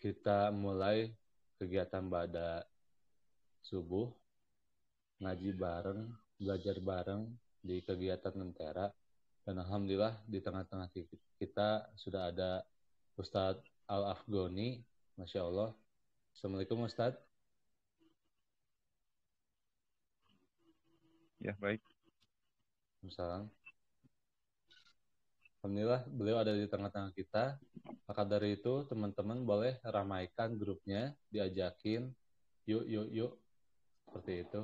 kita mulai kegiatan pada subuh, ngaji bareng, belajar bareng di kegiatan Lentera. Dan alhamdulillah di tengah-tengah kita sudah ada Ustadz Al-Afghani, Masya Allah. Assalamualaikum Ustadz. Ya, baik. Assalamualaikum. Alhamdulillah beliau ada di tengah-tengah kita. Maka dari itu teman-teman boleh ramaikan grupnya, diajakin, yuk, seperti itu.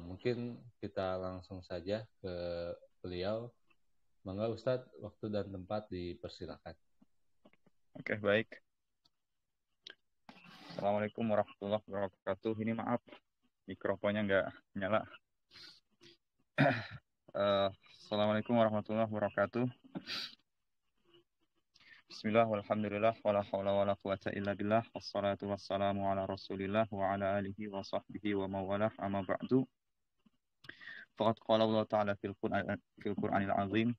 Mungkin kita langsung saja ke beliau. Mangga Ustadz, waktu dan tempat dipersilakan. Oke, baik. Assalamualaikum warahmatullahi wabarakatuh. Ini maaf, mikrofonnya nggak nyala. Assalamualaikum warahmatullahi wabarakatuh. Bismillah, walhamdulillah, wala hawla wala quwata illa billah, wassalatu wassalamu ala rasulillah, wa ala alihi wa sahbihi wa mawalah, amma ba'du. Faqad qala Allah ta'ala fil Qur'anil azim.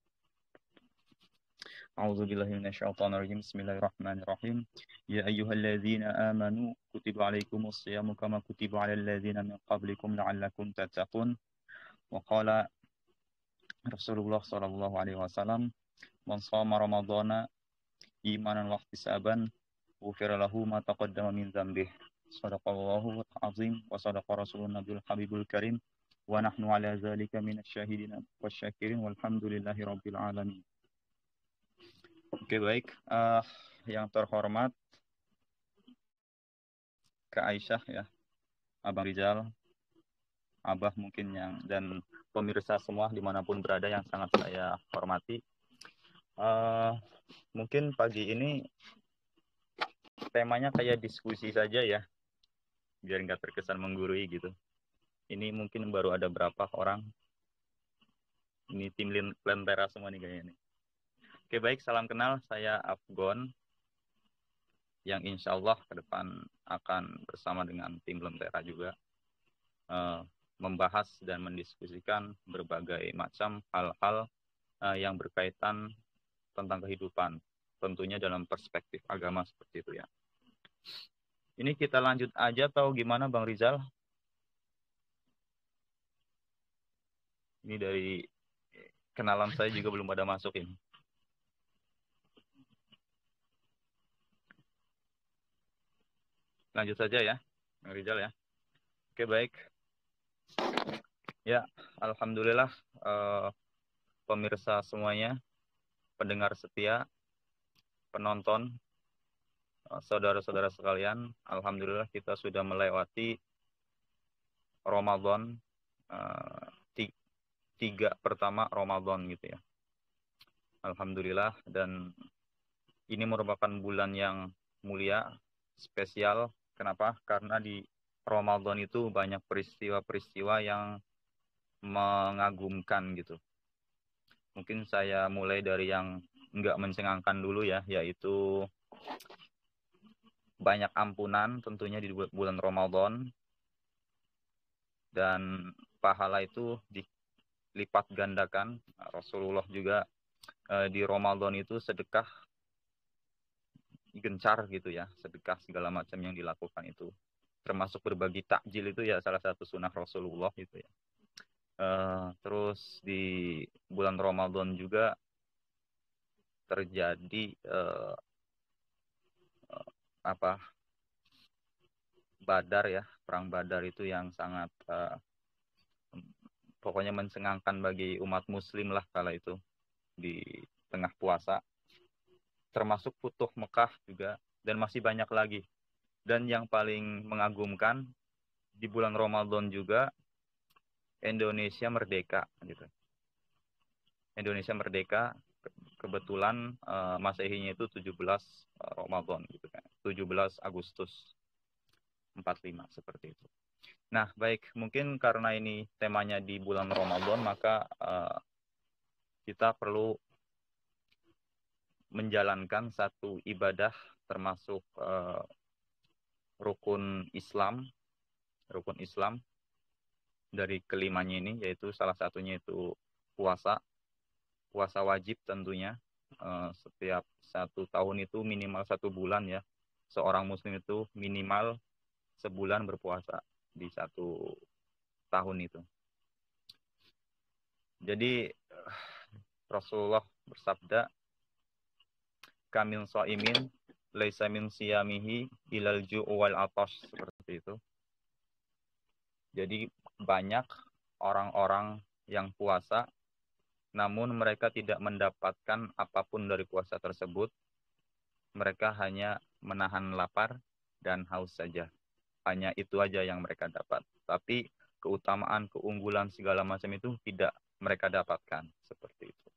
A'udzu billahi minasyaitonir rajim. Bismillahirrahmanirrahim. Ya ayyuhalladzina amanu kutiba alaikumus shiyamu kama kutiba alal ladzina min qablikum la'allakum tattaqun. Wa qala Rasulullah sallallahu alaihi wasallam, "Man shoma ramadhana imanan wa ihtisaban, ghufira lahu ma taqaddama min dzambih." Shadaqallahu azim wa sadaqa rasulun nabiyul habibul karim wa nahnu ala dzalika minasyahidin wasyakirin walhamdulillahi rabbil alamin. Oke, baik. Yang terhormat Kak Aisyah ya, Abang Rizal, Abah mungkin dan pemirsa semua dimanapun berada yang sangat saya hormati. Mungkin pagi ini temanya kayak diskusi saja ya, biar nggak terkesan menggurui gitu. Ini mungkin baru ada berapa orang. Ini tim Lentera semua nih kayaknya nih. Oke, baik, salam kenal, saya Afgon, yang insya Allah ke depan akan bersama dengan tim Lentera juga membahas dan mendiskusikan berbagai macam hal-hal yang berkaitan tentang kehidupan, tentunya dalam perspektif agama seperti itu ya. Ini kita lanjut aja atau gimana Bang Rizal? Ini dari kenalan saya juga belum pada masuk ini. Lanjut saja ya, Bang Rizal ya. Oke, baik. Ya, alhamdulillah pemirsa semuanya, pendengar setia, penonton, saudara-saudara sekalian, alhamdulillah kita sudah melewati Ramadan, 3 pertama Ramadan gitu ya. Alhamdulillah, dan ini merupakan bulan yang mulia, spesial. Kenapa? Karena di Ramadan itu banyak peristiwa-peristiwa yang mengagumkan gitu. Mungkin saya mulai dari yang nggak mencengangkan dulu ya, yaitu banyak ampunan tentunya di bulan Ramadan, dan pahala itu dilipat gandakan. Rasulullah juga di Ramadan itu sedekah gencar gitu ya, sedekah segala macam yang dilakukan itu, termasuk berbagi takjil itu ya salah satu sunnah Rasulullah gitu ya. Terus di bulan Ramadan juga terjadi Badar ya, perang Badar itu yang sangat pokoknya mencengangkan bagi umat muslim lah kala itu di tengah puasa, termasuk Futuh Mekah juga, dan masih banyak lagi. Dan yang paling mengagumkan di bulan Ramadan juga Indonesia merdeka gitu. Indonesia merdeka kebetulan Masehinya itu 17 Ramadan gitu kan. 17 Agustus 45 seperti itu. Nah, baik, mungkin karena ini temanya di bulan Ramadan, maka kita perlu menjalankan satu ibadah termasuk rukun Islam dari kelimanya ini, yaitu salah satunya itu puasa wajib tentunya. setiap 1 tahun itu minimal 1 bulan ya. Seorang muslim itu minimal sebulan berpuasa di 1 tahun itu. Jadi Rasulullah bersabda, kamil shaimin laisa min siyamihi ilal ju' wal atash, seperti itu. Jadi banyak orang-orang yang puasa namun mereka tidak mendapatkan apapun dari puasa tersebut. Mereka hanya menahan lapar dan haus saja. Hanya itu aja yang mereka dapat. Tapi keutamaan, keunggulan segala macam itu tidak mereka dapatkan, seperti itu.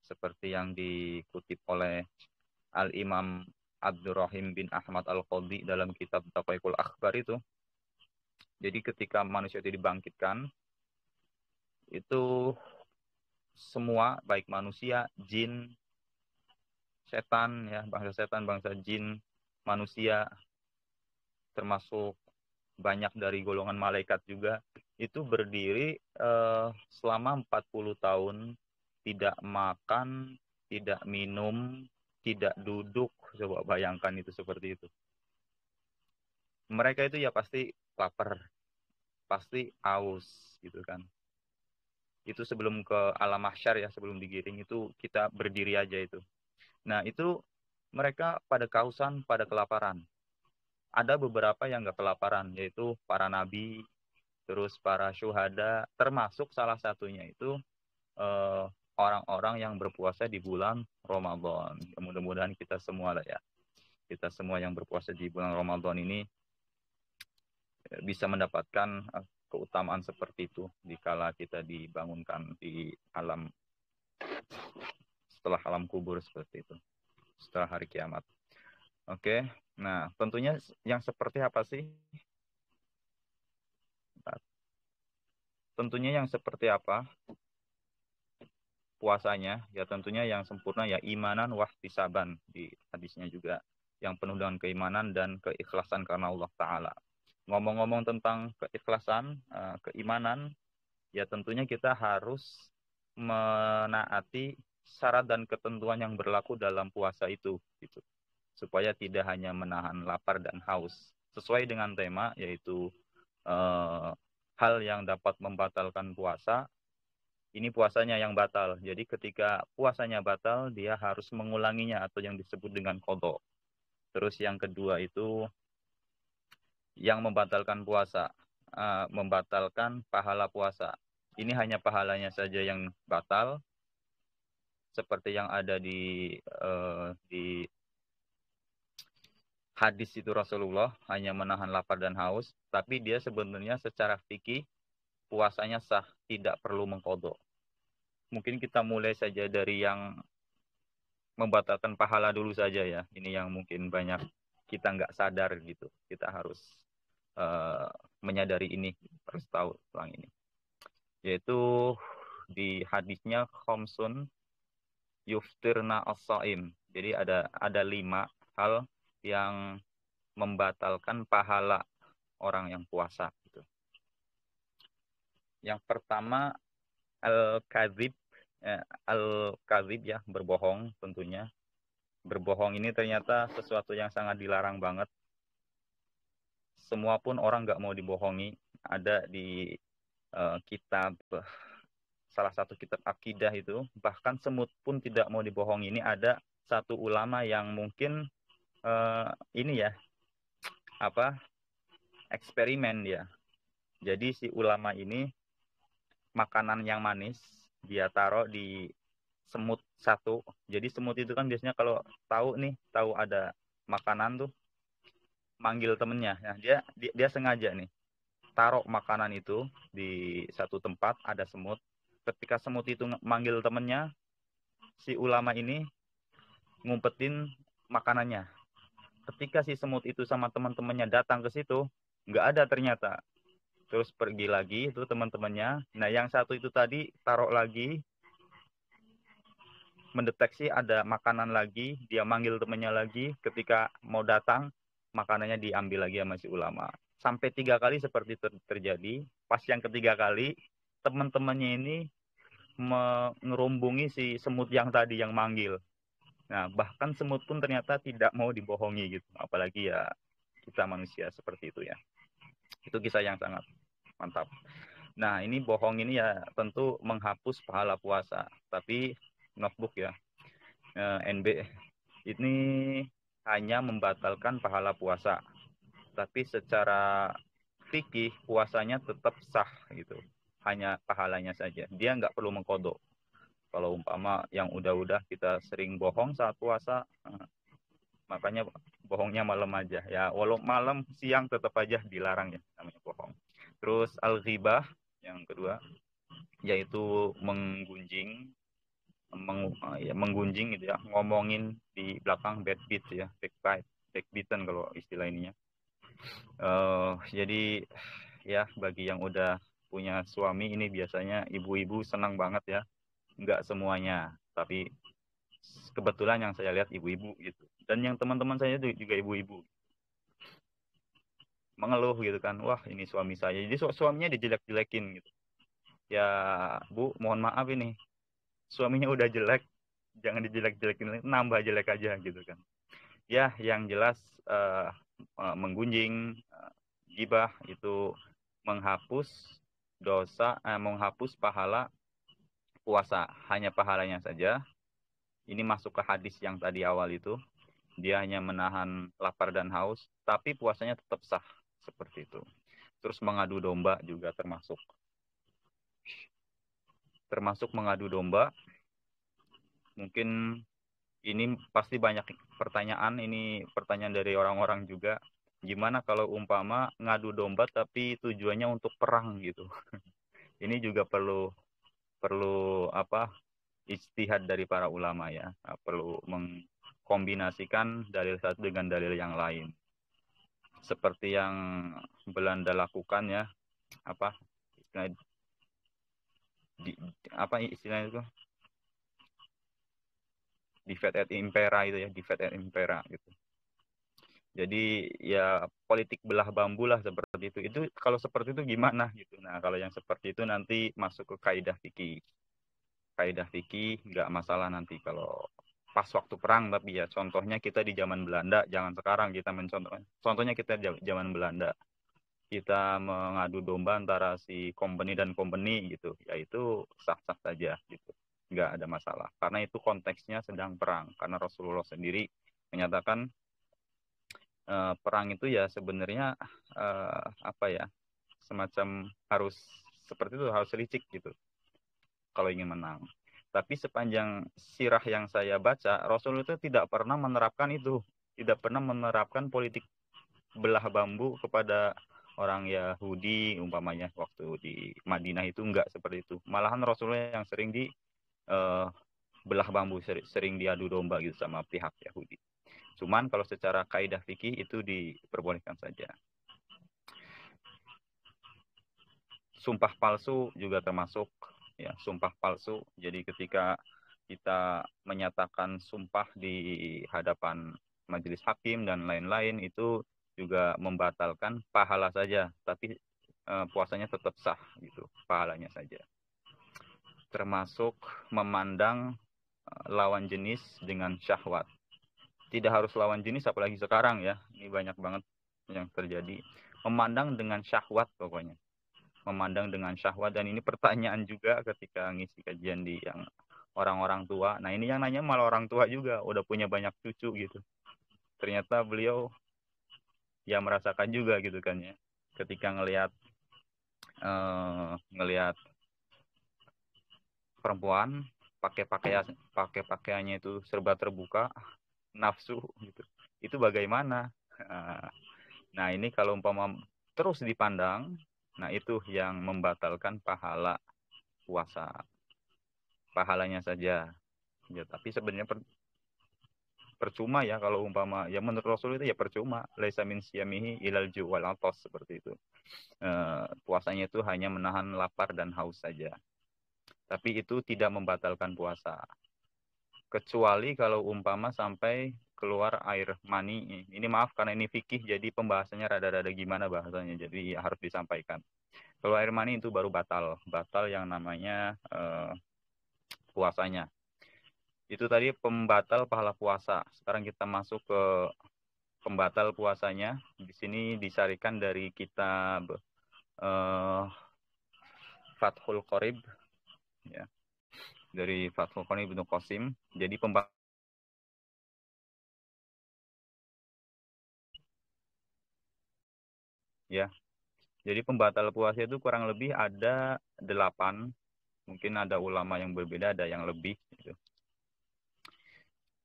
Seperti yang dikutip oleh Al-Imam Abdurrahim bin Ahmad Al-Qadhi dalam kitab Taqaiqul Akhbar itu. Jadi ketika manusia itu dibangkitkan, itu semua, baik manusia, jin, setan, ya, bangsa setan, bangsa jin, manusia, termasuk banyak dari golongan malaikat juga, itu berdiri selama 40 tahun, tidak makan, tidak minum, tidak duduk. Coba bayangkan itu seperti itu. Mereka itu ya pasti lapar, pasti haus gitu kan. Itu sebelum ke alam mahsyar ya, sebelum digiring itu kita berdiri aja itu. Nah itu mereka pada kehausan, pada kelaparan. Ada beberapa yang nggak kelaparan, yaitu para nabi, terus para syuhada, termasuk salah satunya itu orang-orang yang berpuasa di bulan Ramadan. Ya, mudah-mudahan kita semua lah ya. Kita semua yang berpuasa di bulan Ramadan ini bisa mendapatkan keutamaan seperti itu dikala kita dibangunkan di alam setelah alam kubur, seperti itu, setelah hari kiamat. Oke, nah tentunya yang seperti apa sih? Tentunya yang seperti apa puasanya? Ya tentunya yang sempurna ya imanan wahtisaban, di hadisnya juga, yang penuh dengan keimanan dan keikhlasan karena Allah Ta'ala. Ngomong-ngomong tentang keikhlasan, keimanan, ya tentunya kita harus menaati syarat dan ketentuan yang berlaku dalam puasa itu, gitu. Supaya tidak hanya menahan lapar dan haus. Sesuai dengan tema, yaitu hal yang dapat membatalkan puasa, ini puasanya yang batal. Jadi ketika puasanya batal, dia harus mengulanginya atau yang disebut dengan qadha. Terus yang kedua itu yang membatalkan puasa, membatalkan pahala puasa. Ini hanya pahalanya saja yang batal, seperti yang ada di hadis itu Rasulullah hanya menahan lapar dan haus, tapi dia sebenarnya secara fikih puasanya sah, tidak perlu mengqadha. Mungkin kita mulai saja dari yang membatalkan pahala dulu saja ya. Ini yang mungkin banyak kita nggak sadar gitu. Kita harus menyadari ini, harus tahu tentang ini. Yaitu di hadisnya khamsun yuftirna as-shaim. Jadi ada 5 hal yang membatalkan pahala orang yang puasa gitu. Yang pertama al-kadzib ya, berbohong tentunya. Berbohong ini ternyata sesuatu yang sangat dilarang banget. Semua pun orang nggak mau dibohongi. Ada di kitab, salah satu kitab akidah itu, bahkan semut pun tidak mau dibohongi. Ini ada satu ulama yang mungkin ini ya, eksperimen dia. Jadi si ulama ini makanan yang manis dia taruh di semut satu. Jadi semut itu kan biasanya kalau tahu ada makanan tuh manggil temennya. Nah, dia sengaja nih taruh makanan itu di satu tempat, ada semut. Ketika semut itu manggil temennya, si ulama ini ngumpetin makanannya. Ketika si semut itu sama teman-temannya datang ke situ, nggak ada ternyata. Terus pergi lagi itu teman-temannya. Nah, yang satu itu tadi taruh lagi, mendeteksi ada makanan lagi, dia manggil temannya lagi, ketika mau datang, makanannya diambil lagi sama si ulama. Sampai 3 kali seperti terjadi. Pas yang ketiga kali, teman-temannya ini mengerumbungi si semut yang tadi yang manggil. Nah, bahkan semut pun ternyata tidak mau dibohongi gitu. Apalagi ya kita manusia seperti itu ya. Itu kisah yang sangat mantap. Nah, ini bohong ini ya tentu menghapus pahala puasa. Tapi notebook ya, NB ini hanya membatalkan pahala puasa. Tapi secara fikih puasanya tetap sah gitu. Hanya pahalanya saja. Dia nggak perlu mengkodok. Kalau umpama yang udah-udah kita sering bohong saat puasa, makanya bohongnya malam aja. Ya, walau malam, siang tetap aja dilarang ya namanya bohong. Terus al-ghibah yang kedua, yaitu menggunjing, menggunjing gitu ya, ngomongin di belakang backbeat ya, backbeaten kalau istilah ininya. Jadi ya bagi yang udah punya suami ini biasanya ibu-ibu senang banget ya. Nggak semuanya, tapi kebetulan yang saya lihat ibu-ibu gitu. Dan yang teman-teman saya juga ibu-ibu. Mengeluh gitu kan, wah ini suami saya. Jadi suaminya dijelek-jelekin gitu. Ya Bu, mohon maaf ini. Suaminya udah jelek, jangan dijelek-jelekin, nambah jelek aja gitu kan. Ya yang jelas menggunjing, gibah itu menghapus dosa, menghapus pahala puasa, hanya pahalanya saja. Ini masuk ke hadis yang tadi awal itu, dia hanya menahan lapar dan haus, tapi puasanya tetap sah seperti itu. Terus mengadu domba juga termasuk mengadu domba. Mungkin ini pasti banyak pertanyaan, ini pertanyaan dari orang-orang juga. Gimana kalau umpama ngadu domba tapi tujuannya untuk perang gitu. Ini juga perlu ijtihad dari para ulama ya. Perlu mengkombinasikan dalil satu dengan dalil yang lain. Seperti yang Belanda lakukan ya, istilahnya itu divide et impera itu ya, divide et impera gitu. Jadi ya politik belah bambu lah seperti itu. Itu kalau seperti itu gimana gitu. Nah, kalau yang seperti itu nanti masuk ke kaidah fikih. Kaidah fikih nggak masalah nanti kalau pas waktu perang, tapi ya contohnya kita di zaman Belanda, jangan sekarang kita mencontohnya. Contohnya kita zaman Belanda. Kita mengadu domba antara si company dan company gitu, yaitu sah-sah saja gitu, nggak ada masalah karena itu konteksnya sedang perang, karena Rasulullah sendiri menyatakan perang itu ya sebenarnya semacam harus seperti itu, harus licik gitu kalau ingin menang. Tapi sepanjang sirah yang saya baca, Rasul itu tidak pernah menerapkan itu, tidak pernah menerapkan politik belah bambu kepada orang Yahudi umpamanya waktu di Madinah, itu enggak seperti itu. Malahan Rasulullah yang sering di belah bambu, sering diadu domba gitu sama pihak Yahudi. Cuman kalau secara kaidah fikih itu diperbolehkan saja. Sumpah palsu juga termasuk ya, sumpah palsu. Jadi ketika kita menyatakan sumpah di hadapan majelis hakim dan lain-lain, itu juga membatalkan pahala saja, tapi puasanya tetap sah gitu, pahalanya saja. Termasuk memandang lawan jenis dengan syahwat. Tidak harus lawan jenis, apalagi sekarang ya, ini banyak banget yang terjadi. Memandang dengan syahwat pokoknya. Memandang dengan syahwat, dan ini pertanyaan juga ketika ngisi kajian di yang orang-orang tua. Nah ini yang nanya malah orang tua juga, udah punya banyak cucu gitu. Ternyata beliau ya merasakan juga gitu kan ya, ketika ngelihat perempuan pakai pakaiannya itu serba terbuka, nafsu gitu. Itu bagaimana? Nah ini kalau umpama terus dipandang, nah itu yang membatalkan pahala puasa, pahalanya saja ya. Tapi sebenarnya percuma ya kalau umpama ya, menurut Rasul itu ya percuma, laisa min siyamihi ilal ju' wal atas, seperti itu. Puasanya itu hanya menahan lapar dan haus saja, tapi itu tidak membatalkan puasa, kecuali kalau umpama sampai keluar air mani. Ini maaf karena ini fikih, jadi pembahasannya rada-rada gimana bahasanya, jadi harus disampaikan. Kalau air mani itu baru batal yang namanya puasanya. Itu tadi pembatal pahala puasa. Sekarang kita masuk ke pembatal puasanya. Di sini disarikan dari kitab Fathul Qorib, ya, dari Fathul Qorib Ibnu Qasim. Jadi ya, jadi pembatal puasa itu kurang lebih ada 8. Mungkin ada ulama yang berbeda, ada yang lebih. Gitu.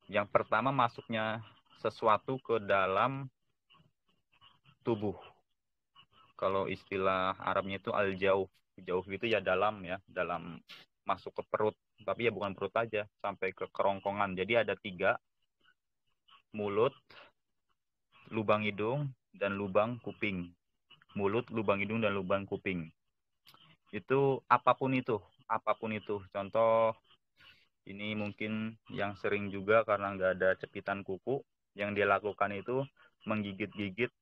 Yang pertama, masuknya sesuatu ke dalam tubuh. Kalau istilah Arabnya itu al-jauh. Jauh itu ya dalam, ya, dalam masuk ke perut. Tapi ya bukan perut aja, sampai ke kerongkongan. Jadi ada 3, mulut, lubang hidung, dan lubang kuping. Mulut, lubang hidung, dan lubang kuping. Itu apapun itu. Contoh, ini mungkin yang sering juga karena nggak ada cepitan kuku. Yang dia lakukan itu menggigit-gigit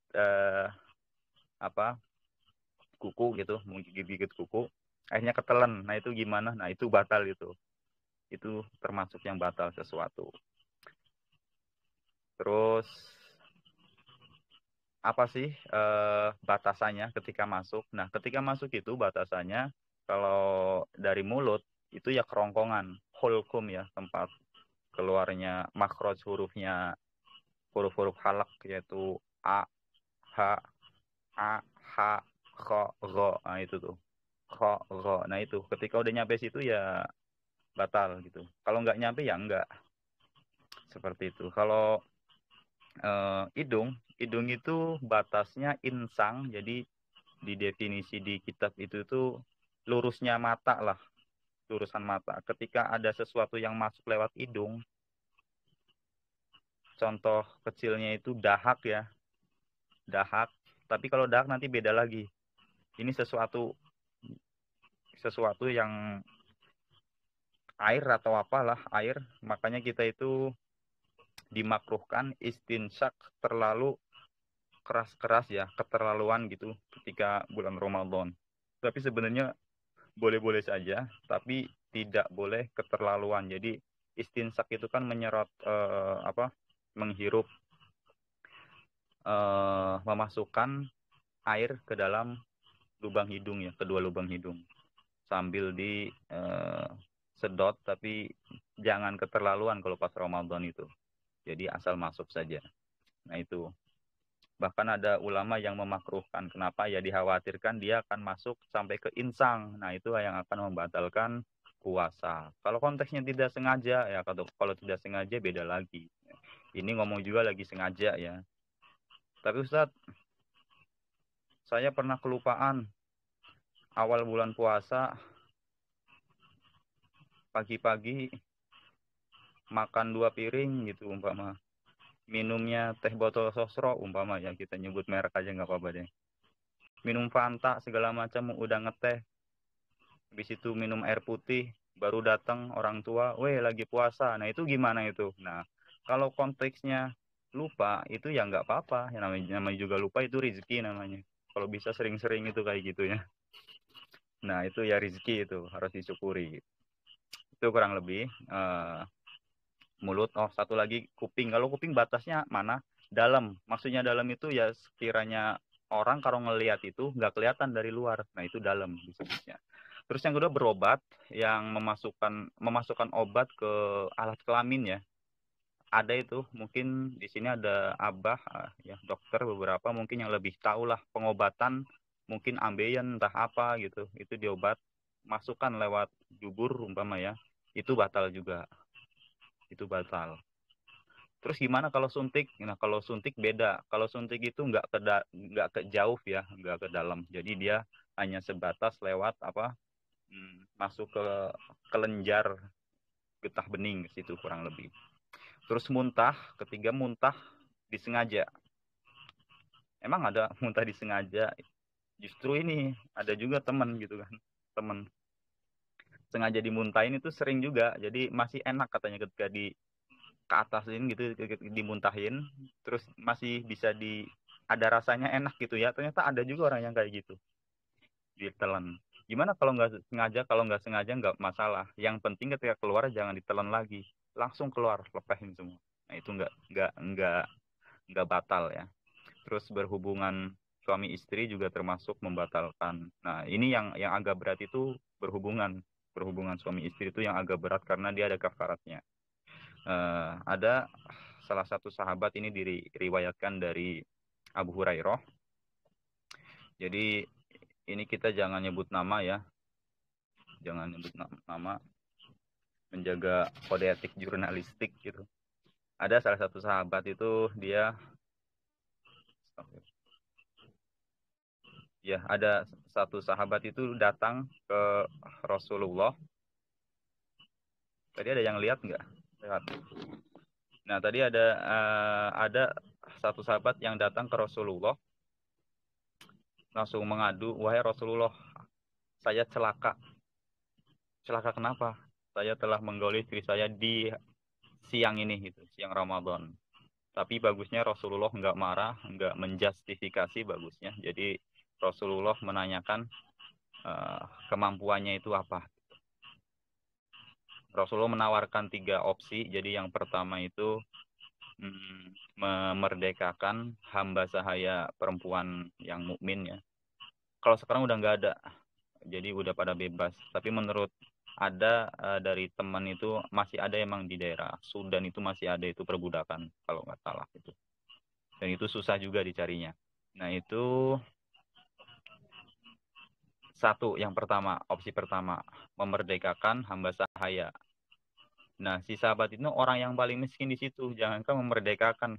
kuku gitu, menggigit-gigit kuku. Akhirnya ketelan. Nah itu gimana? Nah itu batal itu. Itu termasuk yang batal sesuatu. Terus apa sih batasannya ketika masuk? Nah ketika masuk itu batasannya kalau dari mulut itu ya kerongkongan, hulkum ya, tempat keluarnya makhraj hurufnya, huruf-huruf halak yaitu a, h, a, h, kho, gho. Nah itu tuh. Kho, gho. Nah itu ketika udah nyampe situ ya batal gitu. Kalau nggak nyampe ya enggak. Seperti itu. Kalau hidung itu batasnya insang. Jadi di definisi di kitab itu tuh lurusnya mata lah, lurusan mata. Ketika ada sesuatu yang masuk lewat hidung, contoh kecilnya itu dahak ya, dahak. Tapi kalau dahak nanti beda lagi. Ini sesuatu yang air atau apalah air. Makanya kita itu dimakruhkan istinsyak terlalu keras-keras ya, keterlaluan gitu ketika bulan Ramadan. Tapi sebenarnya boleh-boleh saja, tapi tidak boleh keterlaluan. Jadi istinsak itu kan menyerot menghirup, memasukkan air ke dalam lubang hidung ya, kedua lubang hidung sambil di sedot, tapi jangan keterlaluan kalau pas Ramadan itu. Jadi asal masuk saja. Nah itu. Bahkan ada ulama yang memakruhkan. Kenapa? Ya dikhawatirkan dia akan masuk sampai ke insang. Nah itu yang akan membatalkan puasa. Kalau konteksnya tidak sengaja, ya kalau tidak sengaja beda lagi. Ini ngomong juga lagi sengaja ya. Tapi Ustadz, saya pernah kelupaan awal bulan puasa, pagi-pagi makan 2 piring gitu umpama. Minumnya teh botol sosro umpama ya, kita nyebut merek aja nggak apa-apa deh. Minum Fanta segala macam, udah ngeteh. Habis itu minum air putih, baru datang orang tua, weh lagi puasa. Nah itu gimana itu? Nah kalau konteksnya lupa itu ya nggak apa-apa. Ya, namanya juga lupa, itu rezeki namanya. Kalau bisa sering-sering itu kayak gitu ya. Nah itu ya rezeki, itu harus disyukuri. Itu kurang lebih mulut. Oh satu lagi kuping. Kalau kuping batasnya mana? Dalam. Maksudnya dalam itu ya sekiranya orang kalau ngelihat itu nggak kelihatan dari luar. Nah itu dalam disebutnya. Terus yang kedua berobat, yang memasukkan obat ke alat kelamin ya. Ada itu, mungkin di sini ada abah ya, dokter beberapa mungkin yang lebih tahu lah pengobatan, mungkin ambeien entah apa gitu. Itu diobat, masukkan lewat dubur umpama ya. Itu batal juga. Itu batal. Terus gimana kalau suntik? Nah, kalau suntik beda. Kalau suntik itu nggak ke jauh ya, nggak ke dalam. Jadi dia hanya sebatas lewat masuk ke kelenjar getah bening ke situ kurang lebih. Terus muntah, ketiga muntah disengaja. Emang ada muntah disengaja? Justru ini ada juga teman gitu kan, teman sengaja dimuntahin itu sering juga. Jadi masih enak katanya ketika di ke atasin gitu dimuntahin, terus masih bisa ada rasanya enak gitu ya. Ternyata ada juga orang yang kayak gitu ditelan. Gimana kalau nggak sengaja? Kalau nggak sengaja nggak masalah. Yang penting ketika keluar jangan ditelan lagi. langsung keluar, lepasin semua. Nah itu nggak batal ya. Terus berhubungan suami istri juga termasuk membatalkan. Nah ini yang agak berat itu berhubungan suami istri itu yang agak berat karena dia ada kafaratnya. Ada salah satu sahabat ini diriwayatkan dari Abu Hurairah. Jadi ini kita jangan nyebut nama ya, jangan nyebut nama, menjaga kode etik jurnalistik gitu. Ada salah satu sahabat itu dia ya, ada satu sahabat itu datang ke Rasulullah. Tadi ada yang lihat nggak? Lihat. Nah tadi ada satu sahabat yang datang ke Rasulullah, langsung mengadu, wahai Rasulullah, saya celaka. Celaka kenapa? Saya telah menggauli istri saya di siang ini gitu, siang Ramadan. Tapi bagusnya Rasulullah nggak marah, nggak menjustifikasi bagusnya. Jadi Rasulullah menanyakan kemampuannya itu apa. Rasulullah menawarkan 3 opsi. Jadi yang pertama itu memerdekakan hamba sahaya perempuan yang mukmin ya. Kalau sekarang udah nggak ada, jadi udah pada bebas. Tapi menurut ada dari teman itu masih ada emang di daerah Sudan itu masih ada itu perbudakan kalau nggak salah itu. Dan itu susah juga dicarinya. Nah itu satu, yang pertama, opsi pertama, memerdekakan hamba sahaya. Nah, si sahabat itu orang yang paling miskin di situ. Jangankan memerdekakan,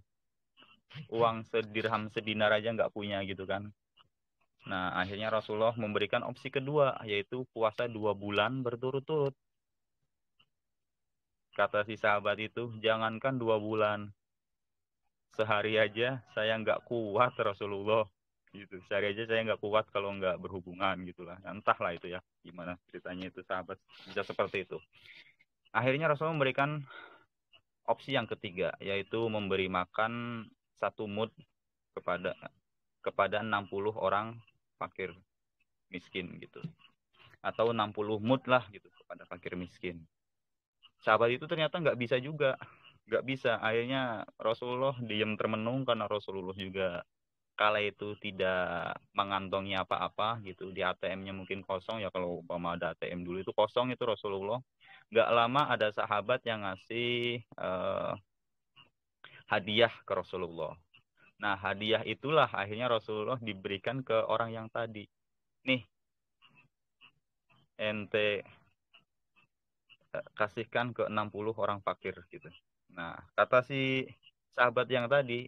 uang sedirham sedinar aja nggak punya gitu kan. Nah, akhirnya Rasulullah memberikan opsi kedua, yaitu puasa 2 bulan berturut-turut. Kata si sahabat itu, jangankan 2 bulan, sehari aja saya nggak kuat Rasulullah. Gitu. Sehari aja saya nggak kuat kalau nggak berhubungan gitulah. Entahlah itu ya, gimana ceritanya itu sahabat bisa seperti itu. Akhirnya Rasulullah memberikan opsi yang ketiga, yaitu memberi makan 1 mud kepada 60 orang fakir miskin gitu. Atau 60 mud lah gitu kepada fakir miskin. Sahabat itu ternyata nggak bisa juga. Nggak bisa. Akhirnya Rasulullah diam termenung karena Rasulullah juga kala itu tidak mengantongi apa-apa gitu. Di ATM-nya mungkin kosong ya, kalau umpama ada ATM dulu itu kosong itu Rasulullah. Nggak lama ada sahabat yang ngasih hadiah ke Rasulullah. Nah, hadiah itulah akhirnya Rasulullah diberikan ke orang yang tadi. Nih, ente kasihkan ke 60 orang fakir gitu. Nah, kata si sahabat yang tadi,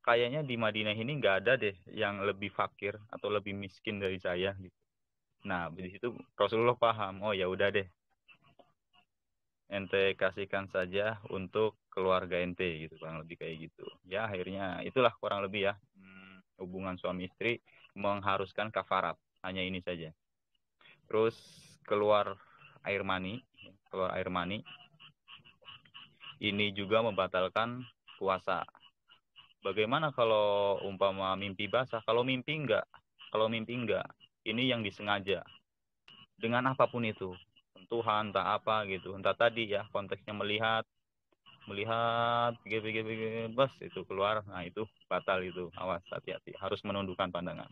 kayaknya di Madinah ini nggak ada deh yang lebih fakir atau lebih miskin dari saya gitu. Nah, di situ Rasulullah paham, oh ya udah deh, ente kasihkan saja untuk keluarga ente gitu, kurang lebih kayak gitu. Ya akhirnya itulah kurang lebih ya, hubungan suami istri mengharuskan kafarat, hanya ini saja. Terus keluar air mani, ini juga membatalkan puasa. Bagaimana kalau umpama mimpi basah? Kalau mimpi enggak, ini yang disengaja dengan apapun itu, sentuhan entah apa gitu, entah tadi ya konteksnya melihat bas itu keluar, nah itu batal itu, awas hati-hati, harus menundukkan pandangan.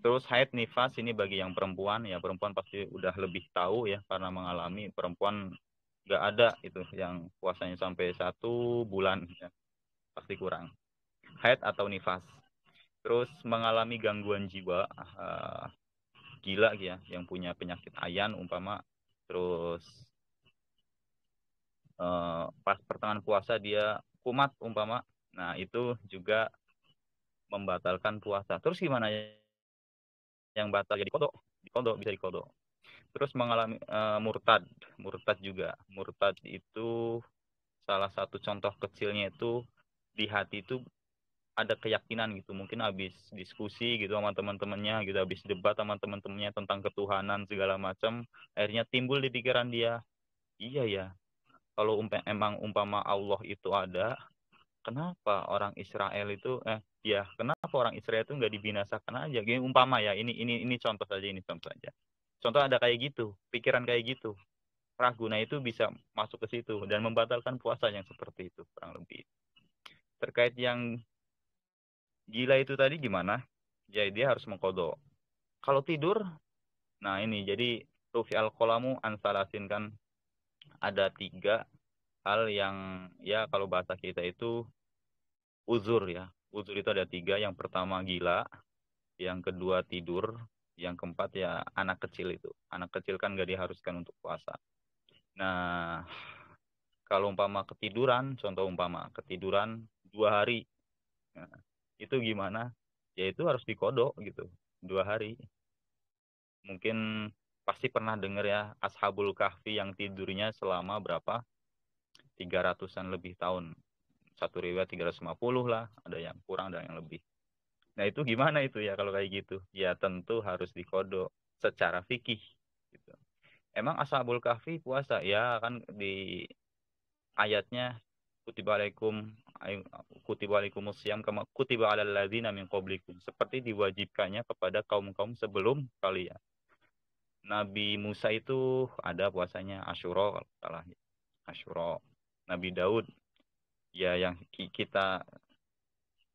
Terus haid nifas ini bagi yang perempuan ya, perempuan pasti udah lebih tahu ya karena mengalami. Perempuan nggak ada itu yang puasanya sampai 1 bulan ya, pasti kurang. Haid atau nifas. Terus mengalami gangguan jiwa, gila ya, yang punya penyakit ayan umpama, terus pas pertengahan puasa dia kumat umpama, nah itu juga membatalkan puasa. Terus gimana yang batal jadi kodok bisa dikodok. Terus mengalami murtad juga. Murtad itu salah satu contoh kecilnya itu di hati itu ada keyakinan gitu, mungkin habis diskusi gitu sama teman-temannya gitu, habis debat sama teman-temannya tentang ketuhanan segala macam, akhirnya timbul di pikiran dia, iya ya, kalau emang umpama Allah itu ada, kenapa orang Israel itu kenapa orang Israel itu nggak dibinasakan aja? Gini umpama ya, ini contoh saja, contoh ada kayak gitu, pikiran kayak gitu. ragu. Nah, itu bisa masuk ke situ dan membatalkan puasa yang seperti itu kurang lebih. Terkait yang gila itu tadi gimana? Ya dia harus mengkodok. Kalau tidur, nah ini jadi rufi al-qalamu ansalasin kan ada 3 hal yang ya kalau bahasa kita itu uzur ya. Uzur itu ada 3. Yang pertama gila, yang kedua tidur, yang keempat ya anak kecil itu. Anak kecil kan nggak diharuskan untuk puasa. Nah, kalau umpama ketiduran, contoh umpama ketiduran 2 hari, nah, itu gimana? Ya itu harus dikodok gitu, 2 hari. Mungkin pasti pernah dengar ya Ashabul Kahfi yang tidurnya selama berapa? 300-an lebih tahun. Satu riwayat 350 lah, ada yang kurang, ada yang lebih. Nah itu gimana itu ya kalau kayak gitu? Ya tentu harus dikodok secara fikih. Gitu. Emang Ashabul Kahfi puasa? Ya kan di ayatnya kutiba alaikum kutiba alaikumusiyam kama kutiba alal ladzina min qablikum, seperti diwajibkannya kepada kaum-kaum sebelum kalian. Nabi Musa itu ada puasanya Asyura kalau salah. Asyura. Nabi Daud ya yang kita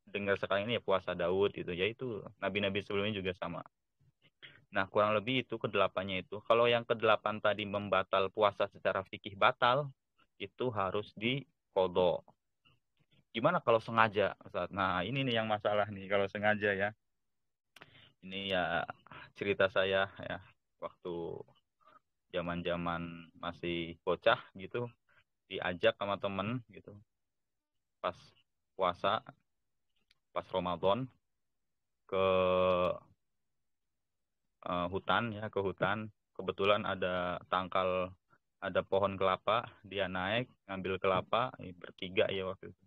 dengar sekarang ini ya puasa Daud itu, yaitu nabi-nabi sebelumnya juga sama. Nah, kurang lebih itu kedelapannya itu. Kalau yang kedelapan tadi membatal puasa secara fikih batal, itu harus diqodho. Gimana kalau sengaja, Ustaz? Nah, ini nih yang masalah nih kalau sengaja ya. Ini ya cerita saya ya waktu zaman-zaman masih bocah gitu, diajak sama temen gitu pas puasa, pas Ramadan ke hutan ya, ke hutan. Kebetulan ada tangkal, ada pohon kelapa, dia naik ngambil kelapa, bertiga ya waktu itu.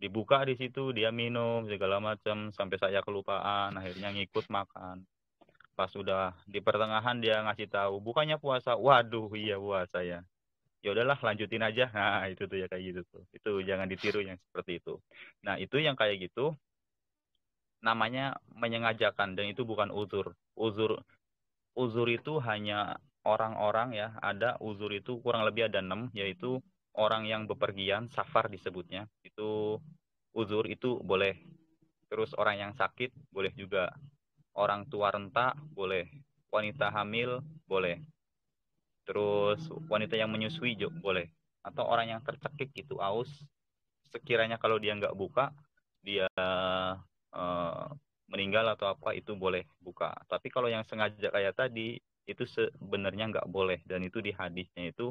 Dibuka di situ, dia minum segala macam sampai saya kelupaan, akhirnya ngikut makan. Pas udah di pertengahan dia ngasih tahu, bukannya puasa. Waduh, iya puasa ya. Ya udahlah lanjutin aja. Nah, itu tuh ya kayak gitu tuh. Itu jangan ditiru yang seperti itu. Nah, itu yang kayak gitu namanya menyengajakan dan itu bukan uzur. Uzur itu hanya orang-orang ya, ada uzur itu kurang lebih ada 6, yaitu orang yang bepergian, safar disebutnya. Itu uzur itu boleh. Terus orang yang sakit boleh juga. Orang tua renta boleh. Wanita hamil boleh. Terus wanita yang menyusui juga boleh. Atau orang yang tercekik gitu, aus. Sekiranya kalau dia nggak buka, dia eh, meninggal atau apa, itu boleh buka. Tapi kalau yang sengaja kayak tadi, itu sebenarnya nggak boleh. Dan itu di hadisnya itu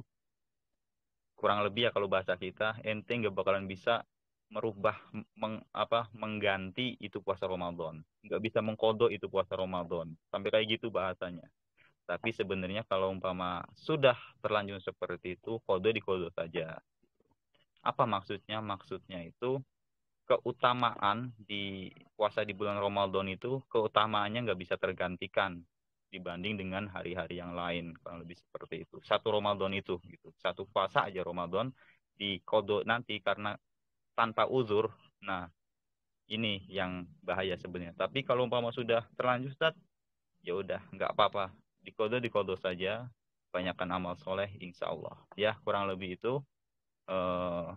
kurang lebih ya kalau bahasa kita, ente nggak bakalan bisa merubah, mengganti itu puasa Ramadan. Nggak bisa mengkodok itu puasa Ramadan. Sampai kayak gitu bahasanya. Tapi sebenarnya kalau umpama sudah terlanjur seperti itu, kode di kode saja. Apa maksudnya? Maksudnya itu keutamaan di puasa di bulan Ramadan itu keutamaannya nggak bisa tergantikan dibanding dengan hari-hari yang lain, kurang lebih seperti itu. Satu Ramadan itu gitu. Satu puasa aja Ramadan di kode nanti karena tanpa uzur. Nah, ini yang bahaya sebenarnya. Tapi kalau umpama sudah terlanjur Ustaz, ya udah nggak apa-apa, di kode saja, banyakkan amal soleh insya Allah ya. Kurang lebih itu eh,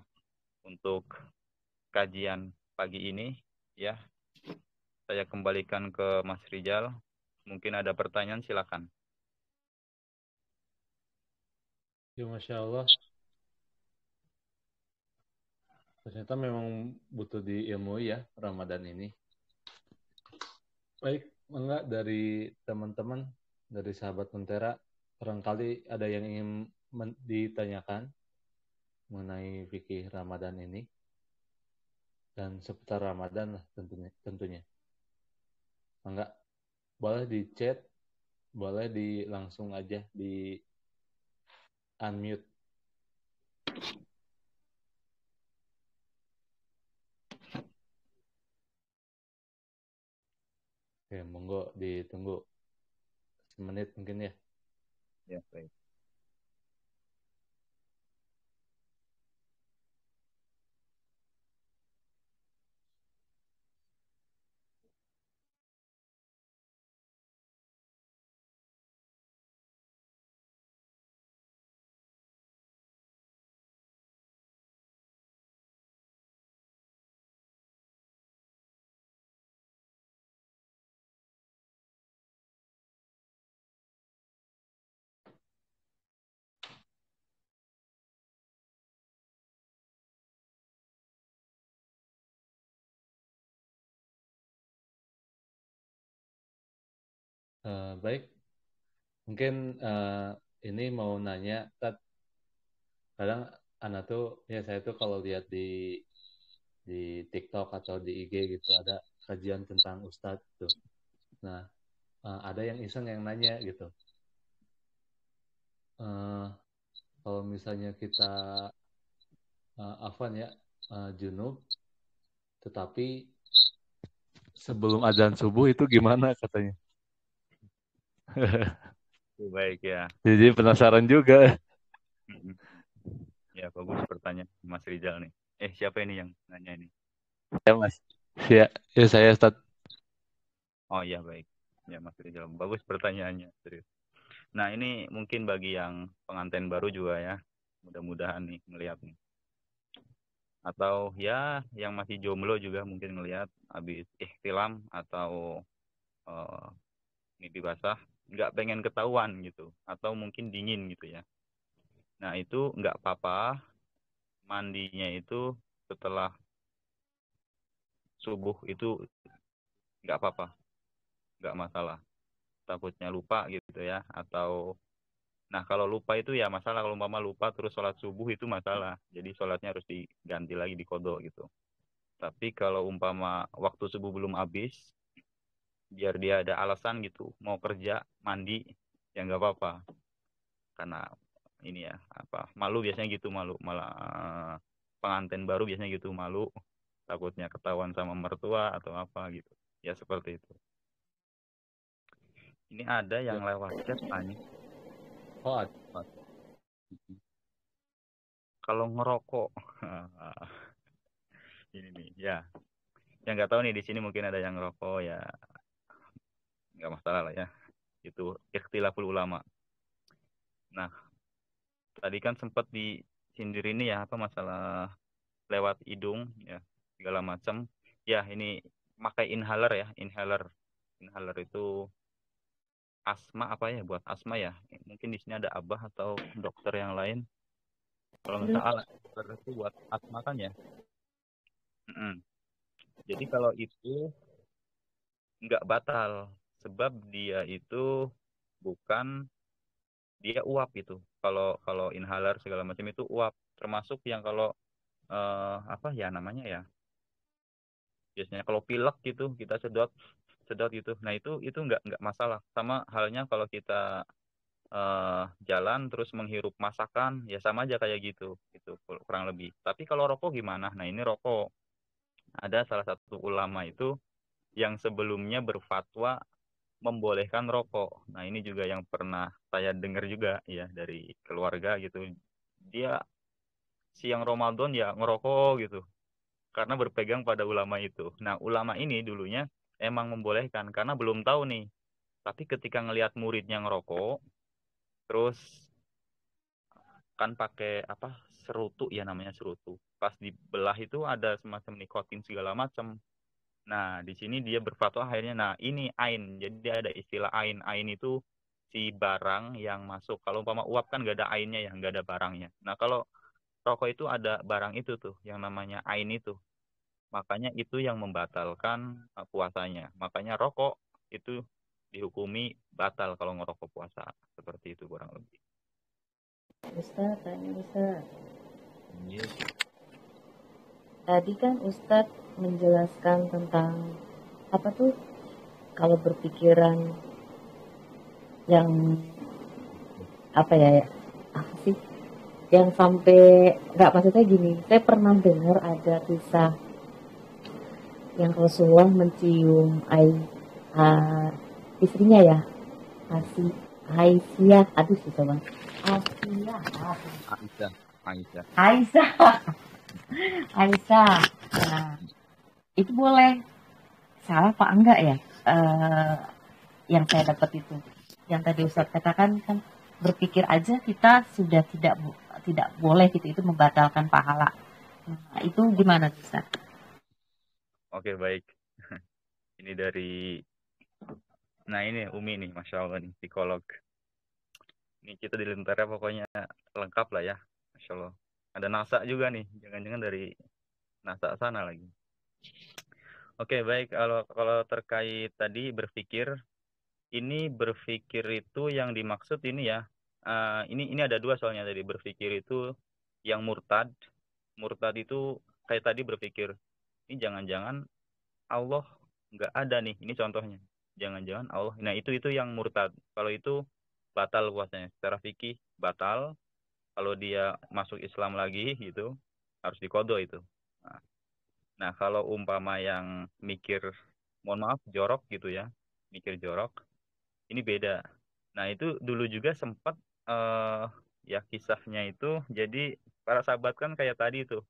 untuk kajian pagi ini ya. Saya kembalikan ke Mas Rijal, mungkin ada pertanyaan silakan. Ya, Masya Allah. Ternyata memang butuh diilmui ya Ramadan ini. Baik, enggak dari teman-teman, dari sahabat Mentera, barangkali ada yang ingin ditanyakan mengenai fikih Ramadan ini dan seputar Ramadan lah tentunya. Enggak, boleh di chat, boleh di langsung aja di unmute. Oke, monggo ditunggu semenit mungkin ya. Ya, baik. Baik, mungkin ini mau nanya, kadang anak tuh, ya saya tuh kalau lihat di TikTok atau di IG gitu ada kajian tentang Ustadz tuh. Nah, ada yang iseng yang nanya gitu. Eh, Kalau misalnya kita Afwan ya, junub, tetapi sebelum adzan subuh itu gimana katanya? Baik ya. Jadi penasaran juga. Mm-mm. Ya, bagus pertanyaan Mas Rizal nih. Siapa ini yang nanya ini? Ya mas, ya saya Ustadz. Oh iya, baik. Ya, Mas Rizal. Bagus pertanyaannya, serius. Nah, ini mungkin bagi yang pengantin baru juga ya. Mudah-mudahan nih melihat nih. Atau ya yang masih jomblo juga mungkin ngelihat habis ihtilam atau eh, mimpi basah, nggak pengen ketahuan gitu. Atau mungkin dingin gitu ya. Nah, itu nggak apa-apa. Mandinya itu setelah subuh itu nggak apa-apa, nggak masalah. Takutnya lupa gitu ya, atau nah kalau lupa itu ya masalah, kalau umpama lupa terus sholat subuh itu masalah, jadi sholatnya harus diganti lagi di kodok gitu. Tapi kalau umpama waktu subuh belum habis, biar dia ada alasan gitu mau kerja mandi, ya nggak apa-apa. Karena ini ya apa, malu biasanya gitu, malu malah pengantin baru biasanya gitu, malu takutnya ketahuan sama mertua atau apa gitu, ya seperti itu. Ini ada Ya. yang lewat chat tanya, Oh, ada. kalau ngerokok ini nih ya, yang nggak tahu nih di sini mungkin ada yang ngerokok ya, nggak masalah lah ya, itu ikhtilaful ulama. Nah, tadi kan sempat disindir ini ya, apa masalah lewat hidung ya, segala macam ya. Ini pakai inhaler ya, inhaler. Inhaler itu asma apa ya, buat asma ya, mungkin di sini ada abah atau dokter yang lain, kalau nggak salah inhaler itu buat asma kan ya. Mm-mm. Jadi kalau itu nggak batal, sebab dia itu bukan, dia uap itu. Kalau kalau inhaler segala macam itu uap, termasuk yang kalau apa ya namanya ya, biasanya kalau pilek gitu kita sedot sedot gitu. Nah, itu nggak masalah. Sama halnya kalau kita jalan terus menghirup masakan, ya sama aja kayak gitu, itu kurang lebih. Tapi kalau rokok gimana? Nah, ini rokok, ada salah satu ulama itu yang sebelumnya berfatwa membolehkan rokok. Nah, ini juga yang pernah saya dengar juga ya dari keluarga gitu. Dia siang Ramadan ya ngerokok gitu karena berpegang pada ulama itu. Nah, ulama ini dulunya emang membolehkan karena belum tahu nih. Tapi ketika ngelihat muridnya ngerokok, terus kan pakai apa, serutu ya, namanya serutu. Pas dibelah itu ada semacam nikotin segala macam. Nah, di sini dia berfatwa akhirnya, nah ini ain. Jadi ada istilah ain. Ain itu si barang yang masuk. Kalau umpama uap kan nggak ada ainnya ya, nggak ada barangnya. Nah, kalau rokok itu ada barang itu tuh, yang namanya ain itu. Makanya itu yang membatalkan puasanya. Makanya rokok itu dihukumi batal kalau ngerokok puasa. Seperti itu kurang lebih. Ustadz, tanya Ustadz. Yes. Tadi kan Ustadz menjelaskan tentang apa tuh kalau berpikiran yang apa ya, apa sih yang sampai nggak, maksudnya gini, saya pernah dengar ada kisah yang Rasulullah mencium istrinya ya, Aisyah, aduh susah banget, Aisyah, Aisyah. Aisyah. Aisyah, Aisyah. Nah, itu boleh, salah apa enggak ya? Yang saya dapat itu, yang tadi Ustadz katakan kan, berpikir aja kita sudah tidak boleh gitu, itu membatalkan pahala. Nah, itu gimana Ustadz? Oke, baik. Ini dari, nah ini Umi nih, Masya Allah nih, psikolog. Ini kita di Lentera pokoknya lengkap lah ya, Masya Allah. Ada NASA juga nih, jangan-jangan dari NASA sana lagi. Oke, baik. Kalau kalau terkait tadi berpikir Ini berpikir itu yang dimaksud ini ya. Ini ada dua soalnya tadi. Berpikir itu yang murtad. Murtad itu kayak tadi berpikir, ini jangan-jangan Allah nggak ada nih. Ini contohnya. Jangan-jangan Allah. Nah itu yang murtad. Kalau itu batal puasanya. Secara fikih batal. Kalau dia masuk Islam lagi gitu, harus diqodho itu. Nah, nah, kalau umpama yang mikir, mohon maaf, jorok gitu ya. Mikir jorok, ini beda. Nah, itu dulu juga sempat eh ya kisahnya itu, jadi para sahabat kan kayak tadi itu,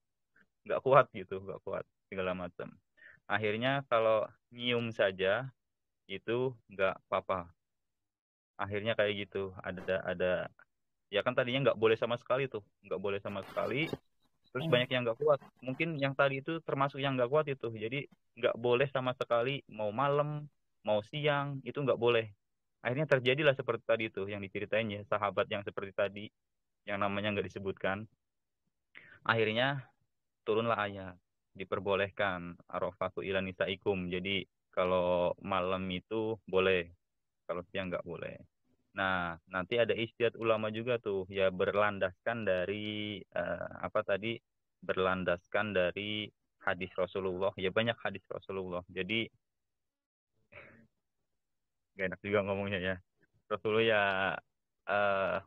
nggak kuat gitu, nggak kuat segala macam. Akhirnya kalau nyium saja itu nggak apa-apa. Akhirnya kayak gitu, ada ya kan tadinya nggak boleh sama sekali tuh, nggak boleh sama sekali. Terus banyak yang nggak kuat. Mungkin yang tadi itu termasuk yang nggak kuat itu. Jadi nggak boleh sama sekali, mau malam, mau siang, itu nggak boleh. Akhirnya terjadilah seperti tadi itu yang diceritain ya, sahabat yang seperti tadi, yang namanya nggak disebutkan. Akhirnya turunlah ayat, diperbolehkan arafatu ila nisaikum. Jadi kalau malam itu boleh, kalau siang nggak boleh. Nah, nanti ada istiad ulama juga tuh, ya berlandaskan dari apa tadi? Berlandaskan dari hadis Rasulullah. Ya banyak hadis Rasulullah. Jadi gak enak juga ngomongnya ya. Rasulullah ya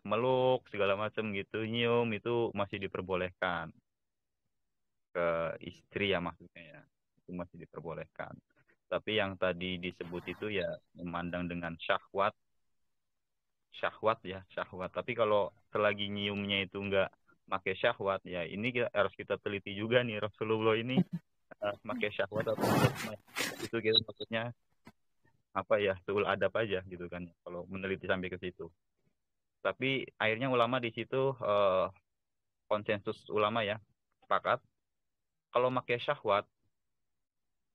meluk segala macam gitu, nyium itu masih diperbolehkan ke istri ya maksudnya ya. Itu masih diperbolehkan. Tapi yang tadi disebut itu ya memandang dengan syahwat, syahwat ya syahwat. Tapi kalau selagi nyiumnya itu nggak pakai syahwat ya ini harus kita teliti juga nih Rasulullah ini pakai syahwat atau enggak. Nah, itu kita maksudnya apa ya, suul adab aja gitu kan kalau meneliti sampai ke situ. Tapi akhirnya ulama di situ konsensus ulama ya sepakat kalau pakai syahwat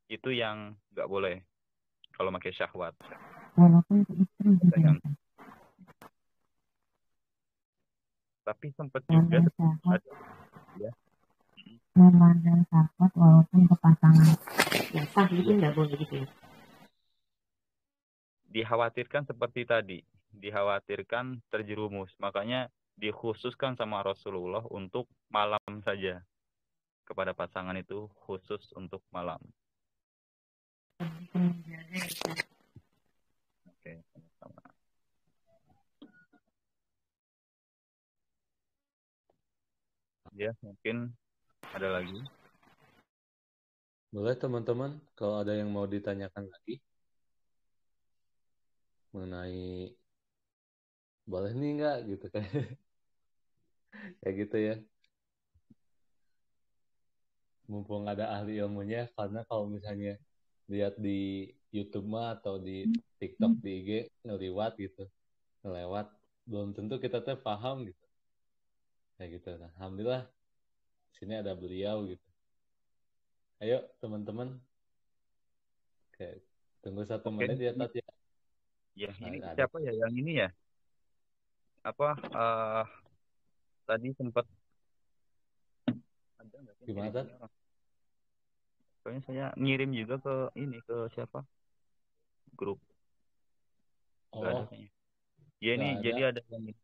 itu yang nggak boleh kalau pakai syahwat. Walaupun ke istri gitu ya. Tapi sempat juga Memandang syahwat, ada ya. memandang syahwat walaupun ke pasangan yang sah gitu Iya. nggak boleh gitu ya. Dikhawatirkan seperti tadi, dikhawatirkan terjerumus. Makanya dikhususkan sama Rasulullah untuk malam saja. Kepada pasangan itu khusus untuk malam. Oke, sama-sama. Ya, mungkin ada lagi. Boleh teman-teman, kalau ada yang mau ditanyakan lagi mengenai boleh nih nggak gitu kan, kayak gitu ya. Mumpung ada ahli ilmunya, karena kalau misalnya lihat di YouTube mah atau di TikTok, di IG ngeliwat gitu, ngelewat, belum tentu kita tuh paham gitu, kayak gitu. Nah, alhamdulillah sini ada beliau gitu. Ayo teman-teman, kayak tunggu 1 menit ya Ini, Tat ya. ya ini Ada siapa ya yang ini ya? Apa tadi sempat ada nggak sih gimana kirim Tat? ini orang? Soalnya saya ngirim juga ke ini ke siapa? Grup. Nggak ada Oh, kayaknya. Ya ini nggak ada. jadi ada yang ini.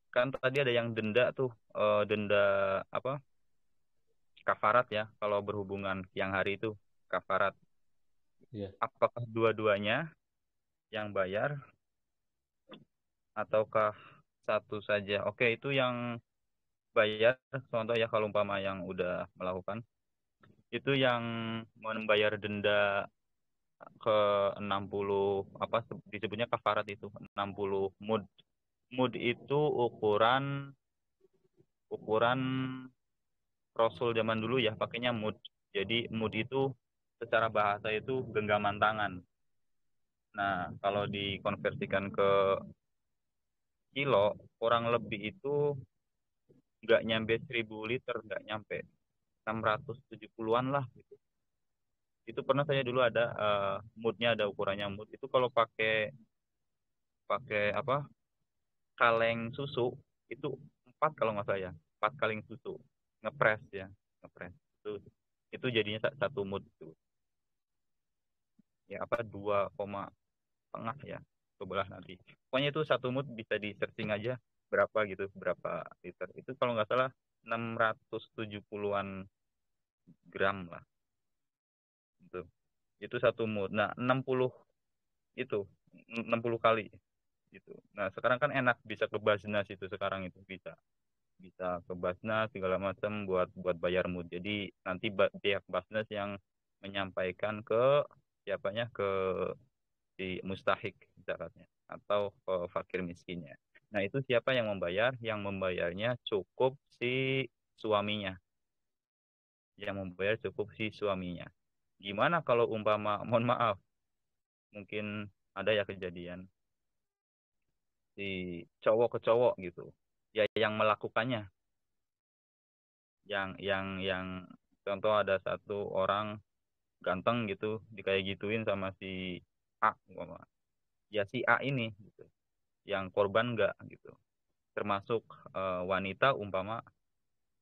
Kan tadi ada yang denda tuh, denda apa? Kafarat ya kalau berhubungan siang hari itu kafarat. Iya. Apakah dua-duanya yang bayar ataukah satu saja? Oke, itu yang bayar contoh ya kalau umpama yang udah melakukan itu yang membayar denda ke 60 apa disebutnya kafarat itu 60 mud. Mud itu ukuran ukuran Rasul zaman dulu ya pakainya mud. Jadi mud itu secara bahasa itu genggaman tangan. Nah, kalau dikonversikan ke kilo, kurang lebih itu nggak nyampe 1.000 liter, nggak nyampe 670-an lah gitu. Itu pernah saya dulu ada moodnya, ada ukurannya mood. Itu kalau pakai pakai apa kaleng susu itu 4 kalau nggak salah ya, 4 kaleng susu ngepres ya, ngepres itu jadinya satu mood itu ya apa 2,4 setengah ya, sebelah nanti. Pokoknya itu satu mut bisa di searching aja berapa gitu, berapa liter. Itu kalau nggak salah 670-an gram lah. Itu satu mut. Nah, 60 itu 60 kali gitu. Nah, sekarang kan enak bisa ke Basnas itu sekarang itu bisa ke Basnas segala macam buat bayar mood. Jadi nanti pihak Basnas yang menyampaikan ke siapanya, ke si mustahik zakatnya atau ke fakir miskinnya. Nah, itu siapa yang membayar? Yang membayarnya cukup si suaminya. Yang membayar cukup si suaminya. Gimana kalau umpama, mohon maaf, mungkin ada ya kejadian si cowok ke cowok gitu. Ya yang melakukannya, yang contoh ada satu orang ganteng gitu dikayak gituin sama si A umpama. Ya si A ini gitu yang korban enggak gitu, termasuk wanita umpama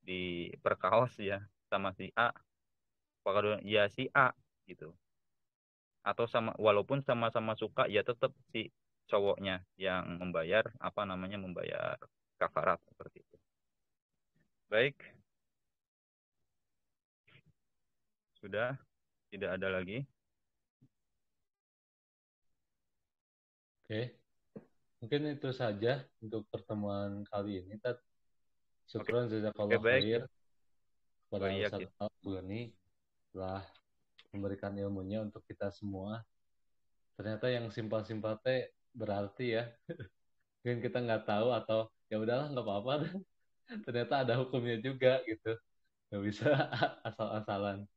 diperkaos ya sama si A, apakah ya si A gitu, atau sama walaupun sama-sama suka ya tetap si cowoknya yang membayar apa namanya, membayar kafarat seperti itu. Baik, sudah tidak ada lagi. Oke, mungkin itu saja untuk pertemuan kali ini. Oke, Syukron oke, jazakallah baik. khair Oh kepada iya, Ustaz Al-Ghani telah memberikan ilmunya untuk kita semua. Ternyata yang simpel-simpel teh berarti ya. Mungkin kita nggak tahu atau ya udahlah nggak apa-apa. Ternyata ada hukumnya juga gitu. Nggak bisa asal-asalan.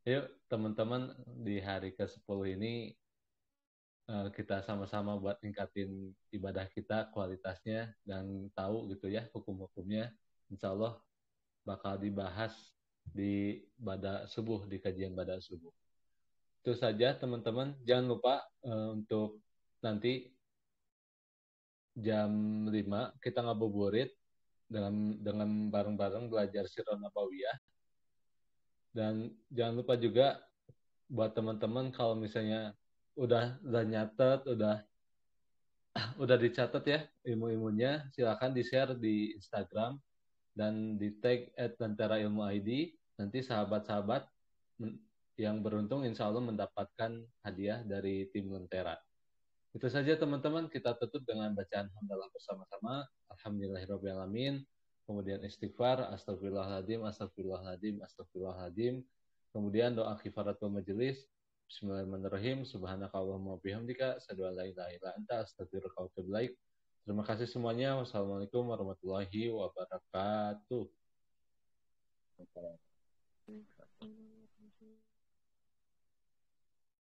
Yuk teman-teman, di hari ke-10 ini kita sama-sama buat ningkatin ibadah kita kualitasnya dan tahu gitu ya hukum-hukumnya. Insya Allah bakal dibahas di pada subuh, di kajian pada subuh. Itu saja teman-teman. Jangan lupa untuk nanti jam 5 kita ngabuburit dengan bareng-bareng belajar Sirah Nabawiyah. Dan jangan lupa juga buat teman-teman kalau misalnya udah nyatet, udah dicatat ya ilmu-ilmunya, silakan di-share di Instagram dan di tag @lentera_ilmu_id. Nanti sahabat-sahabat yang beruntung insya Allah mendapatkan hadiah dari tim Lentera. Itu saja teman-teman, kita tutup dengan bacaan hamdalah bersama-sama. Alhamdulillahirrahmanirrahim. Kemudian istighfar, astagfirullahaladzim, astagfirullahaladzim, astagfirullahaladzim. Kemudian doa kifaratul majelis. Bismillahirrahmanirrahim. Subhanakallahumma bihamdika, asyhadu an la ilaha illa anta, astaghfiruka wa atubu ilaik. Terima kasih semuanya. Wassalamualaikum warahmatullahi wabarakatuh.